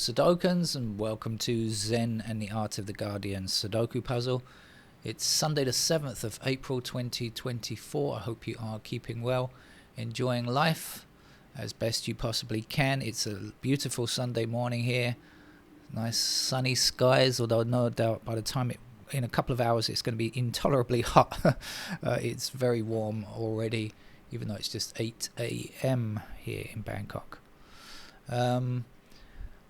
Sudokans, and welcome to Zen and the Art of the Guardian Sudoku puzzle. It's Sunday the 7th of April 2024. I hope you are keeping well, enjoying life as best you possibly can. It's a beautiful Sunday morning here. Nice sunny skies, although no doubt by the time in a couple of hours it's going to be intolerably hot. It's very warm already, even though it's just 8 a.m. here in Bangkok.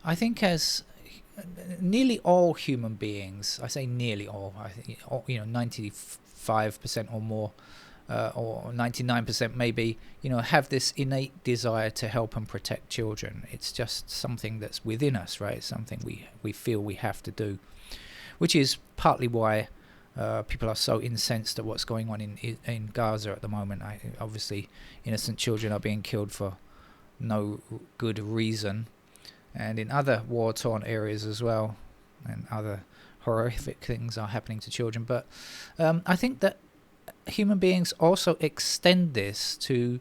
I think as nearly all human beings, I say nearly all, I think 95% or more, or 99% maybe, have this innate desire to help and protect children. It's just something that's within us, right? It's something we feel we have to do, which is partly why people are so incensed at what's going on in Gaza at the moment. Obviously, innocent children are being killed for no good reason, and in other war-torn areas as well, and other horrific things are happening to children. But I think that human beings also extend this to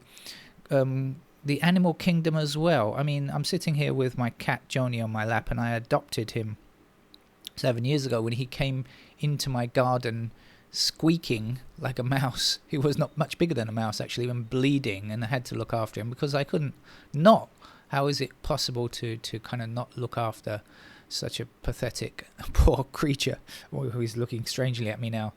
the animal kingdom as well. I mean, I'm sitting here with my cat Joni on my lap, and I adopted him 7 years ago when he came into my garden squeaking like a mouse. He was not much bigger than a mouse, actually, and bleeding, and I had to look after him because I couldn't not. How is it possible to kind of not look after such a pathetic, poor creature who is looking strangely at me now?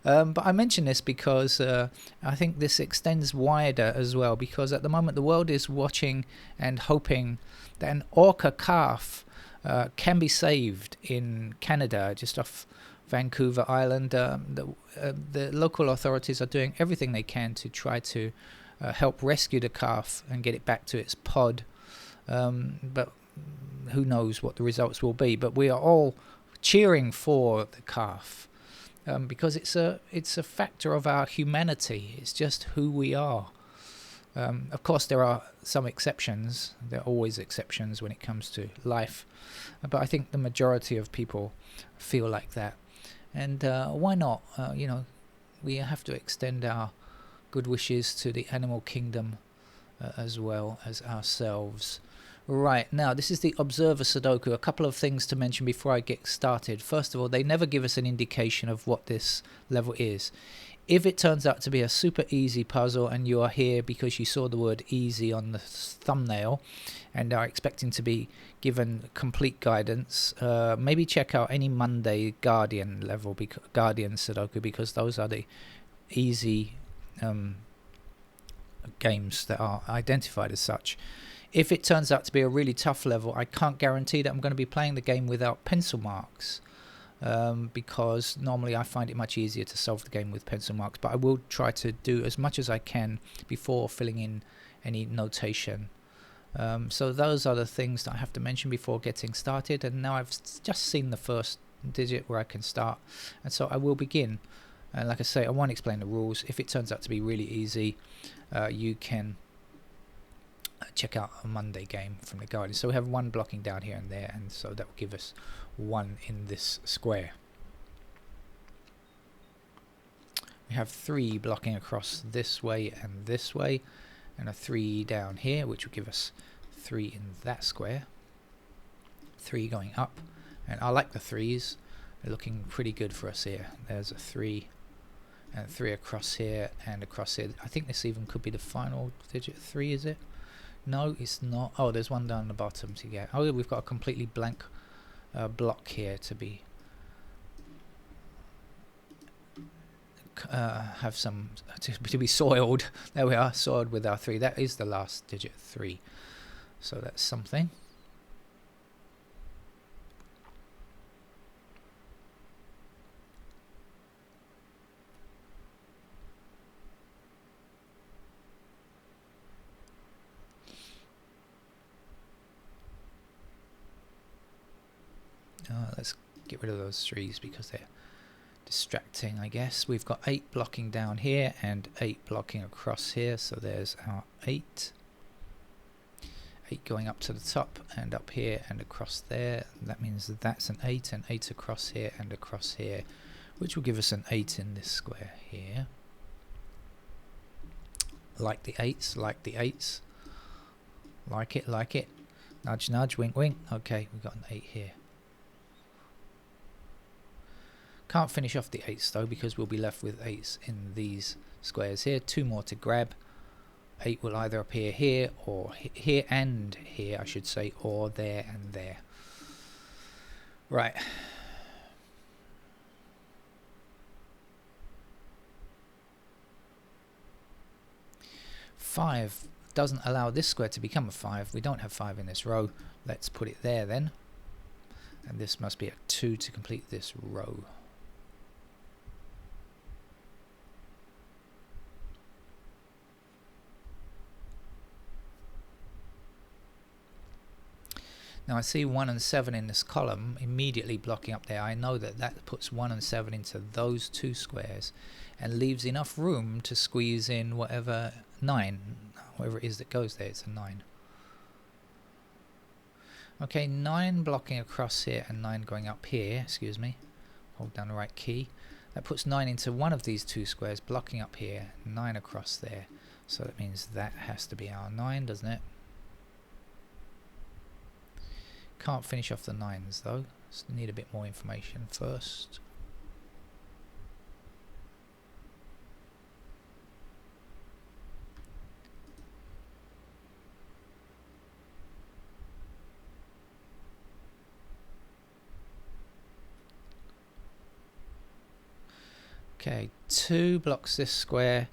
But I mention this because I think this extends wider as well, because at the moment the world is watching and hoping that an orca calf can be saved in Canada, just off Vancouver Island. The local authorities are doing everything they can to try to help rescue the calf and get it back to its pod. But who knows what the results will be. But we are all cheering for the calf because it's a factor of our humanity. It's just who we are. Of course, there are some exceptions. There are always exceptions when it comes to life. But I think the majority of people feel like that. And why not? We have to extend our good wishes to the animal kingdom as well as ourselves. Right, now this is the Observer Sudoku. A couple of things to mention before I get started. First of all, they never give us an indication of what this level is. If it turns out to be a super easy puzzle and you are here because you saw the word easy on the thumbnail and are expecting to be given complete guidance, maybe check out any Monday Guardian level, Guardian Sudoku, because those are the easy games that are identified as such. If it turns out to be a really tough level, I can't guarantee that I'm going to be playing the game without pencil marks, because normally I find it much easier to solve the game with pencil marks, but I will try to do as much as I can before filling in any notation. So those are the things that I have to mention before getting started, and now I've just seen the first digit where I can start, and so I will begin. And like I say, I won't explain the rules. If it turns out to be really easy, you can check out a Monday game from the Guardian. So we have one blocking down here and there, and so that will give us one in this square. We have 3 blocking across this way and this way, and a 3 down here, which will give us 3 in that square. 3 going up, and I like the 3s. They're looking pretty good for us here. There's a 3 and 3 across here and across here. I think this even could be the final digit 3, is it? No, it's not. Oh, there's one down the bottom to get. Oh, we've got a completely blank block here to be have some to be soiled. There we are, soiled with our 3. That is the last digit 3, so that's something. Let's get rid of those 3s because they're distracting, I guess. We've got 8 blocking down here and 8 blocking across here, so there's our 8. 8 going up to the top and up here and across there. That means that that's an 8, and 8 across here and across here, which will give us an 8 in this square here. Like the 8s, like the 8s. Like it, like it. Nudge, nudge, wink, wink. Okay, we've got an 8 here. Can't finish off the 8s though, because we'll be left with 8s in these squares here. 2 more to grab. 8 will either appear here, or here and here, I should say, or there and there. Right. Five doesn't allow this square to become a 5. We don't have 5 in this row. Let's put it there then. And this must be a 2 to complete this row. Now I see 1 and 7 in this column immediately blocking up there. I know that that puts 1 and 7 into those 2 squares and leaves enough room to squeeze in whatever 9, whatever it is that goes there. It's a 9. Okay, 9 blocking across here and 9 going up here. Excuse me. Hold down the right key. That puts 9 into one of these 2 squares, blocking up here, 9 across there. So that means that has to be our 9, doesn't it? Can't finish off the 9s though. Just need a bit more information first. Okay, 2 blocks this square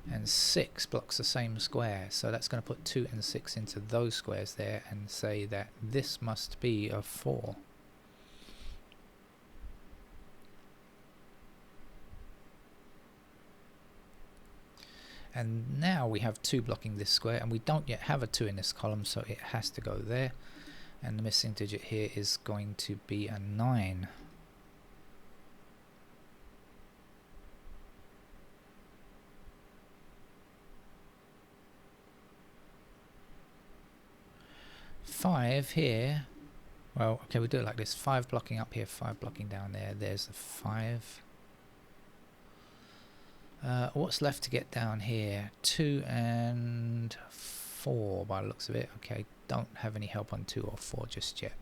and 6 blocks the same square, so that's going to put 2 and 6 into those squares there and say that this must be a 4. And now we have 2 blocking this square, and we don't yet have a 2 in this column, so it has to go there, and the missing digit here is going to be a 9. Five here. Well, okay, we'll do it like this. 5 blocking up here, 5 blocking down there. There's the 5. What's left to get down here? 2 and 4 by the looks of it. Okay, don't have any help on 2 or 4 just yet.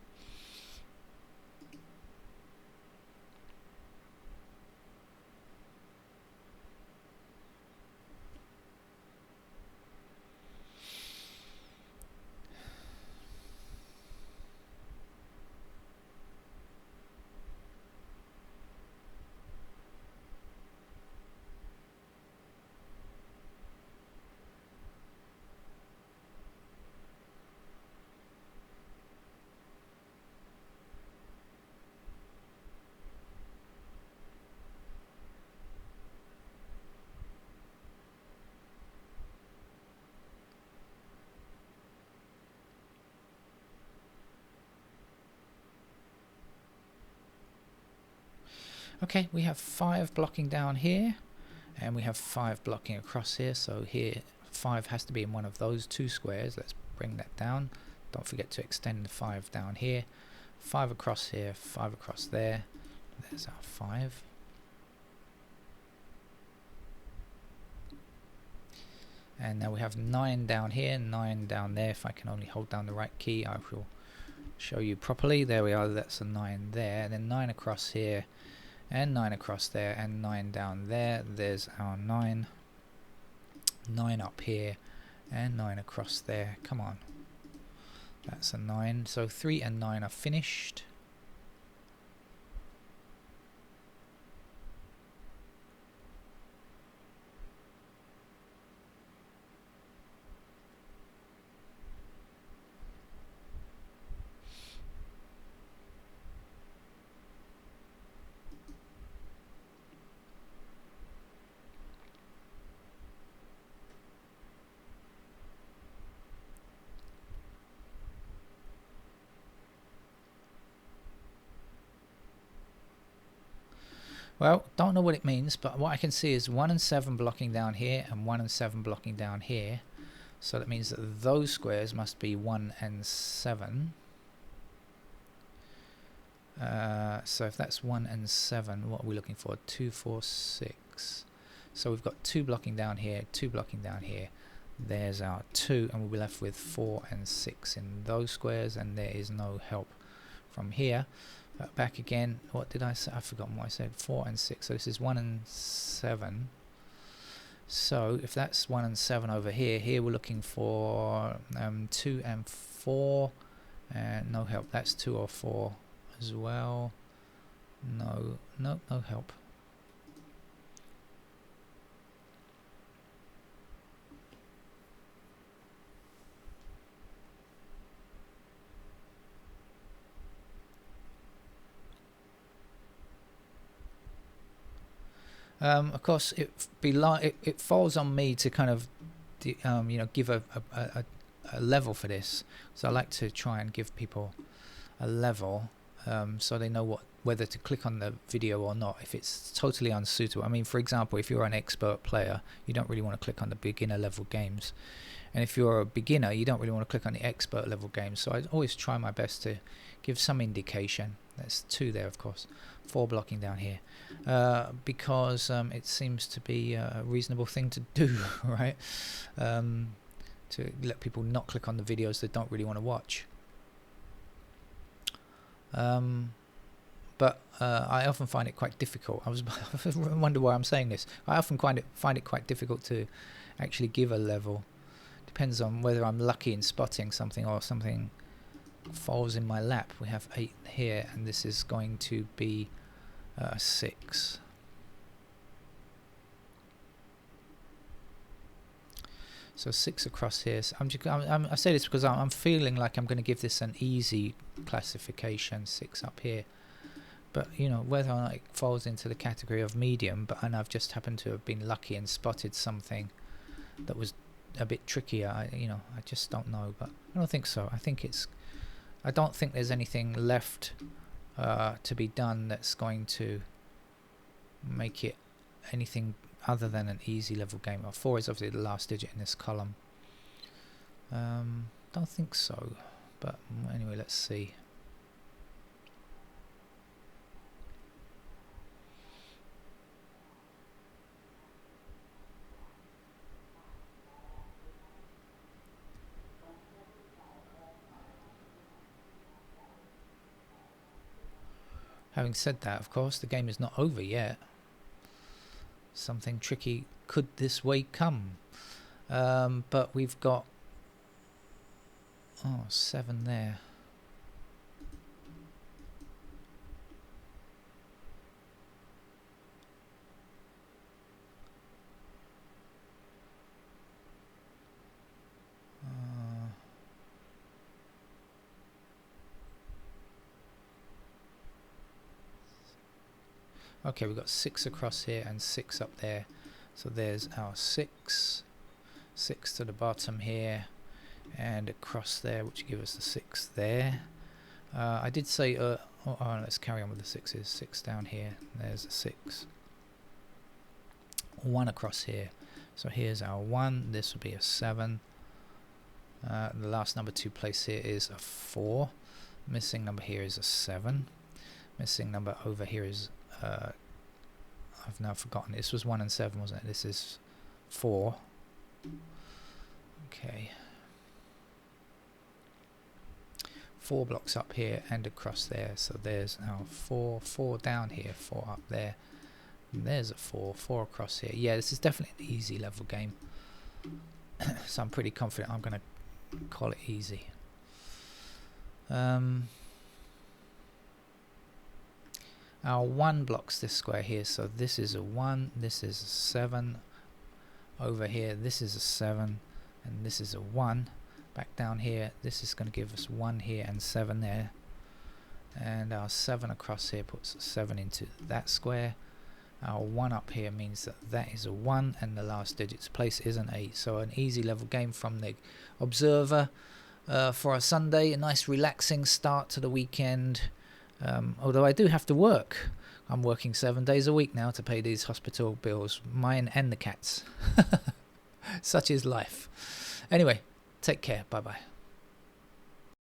Okay, we have 5 blocking down here, and we have 5 blocking across here, so here 5 has to be in one of those 2 squares. Let's bring that down. Don't forget to extend the 5 down here. 5 across here, 5 across there. There's our 5. And now we have 9 down here, 9 down there. If I can only hold down the right key, I will show you properly. There we are, that's a 9 there. And then 9 across here, and 9 across there, and 9 down there. There's our 9. 9 up here, and 9 across there. Come on. That's a 9. So 3 and 9 are finished. Well, don't know what it means, but what I can see is 1 and 7 blocking down here and 1 and 7 blocking down here. So that means that those squares must be 1 and 7. So if that's 1 and 7, what are we looking for? 2, 4, 6. So we've got 2 blocking down here, 2 blocking down here. There's our 2, and we'll be left with 4 and 6 in those squares, and there is no help from here. Back again, what did I say? I've forgotten what I said. 4 and 6, so this is 1 and 7. So if that's 1 and 7 over here, we're looking for 2 and 4, and no help. That's 2 or 4 as well. No help. Of course, it falls on me to kind of, give a level for this. So I like to try and give people a level, so they know whether to click on the video or not. If it's totally unsuitable, I mean, for example, if you're an expert player, you don't really want to click on the beginner level games, and if you're a beginner, you don't really want to click on the expert level games. So I always try my best to give some indication. That's 2 there, of course. 4 blocking down here, because it seems to be a reasonable thing to do, right? To let people not click on the videos they don't really want to watch. But I often find it quite difficult. I wonder why I'm saying this. I often find it quite difficult to actually give a level. Depends on whether I'm lucky in spotting something or something falls in my lap. We have 8 here, and this is going to be 6. So 6 across here. So I say this because I'm feeling like I'm going to give this an easy classification, 6 up here. But whether or not it falls into the category of medium, and I've just happened to have been lucky and spotted something that was a bit trickier. I just don't know. But I don't think so. I don't think there's anything left to be done that's going to make it anything other than an easy level game. 4 is obviously the last digit in this column. Don't think so, but anyway, let's see. Having said that, of course, the game is not over yet. Something tricky could this way come. But we've got 7 there. Okay, we've got 6 across here and 6 up there. So there's our 6 to the bottom here, and across there, which gives us the 6 there. I did say, let's carry on with the 6s. 6 down here, there's a 6. 1 across here. So here's our 1, this will be a 7. The last number to place here is a 4. Missing number here is a 7. Missing number over here is I've now forgotten. This was 1 and 7, wasn't it? This is 4. Okay. 4 blocks up here and across there. So there's our 4 down here, 4 up there. And there's a 4 across here. Yeah, this is definitely an easy level game. So I'm pretty confident I'm going to call it easy. Our 1 blocks this square here, so this is a 1, this is a 7. Over here, this is a 7, and this is a 1. Back down here, this is going to give us 1 here and 7 there. And our 7 across here puts 7 into that square. Our 1 up here means that that is a 1, and the last digit's place is an 8. So an easy level game from the observer for a Sunday, a nice relaxing start to the weekend. Although I do have to work. I'm working 7 days a week now to pay these hospital bills, mine and the cats. Such is life. Anyway, take care. Bye bye.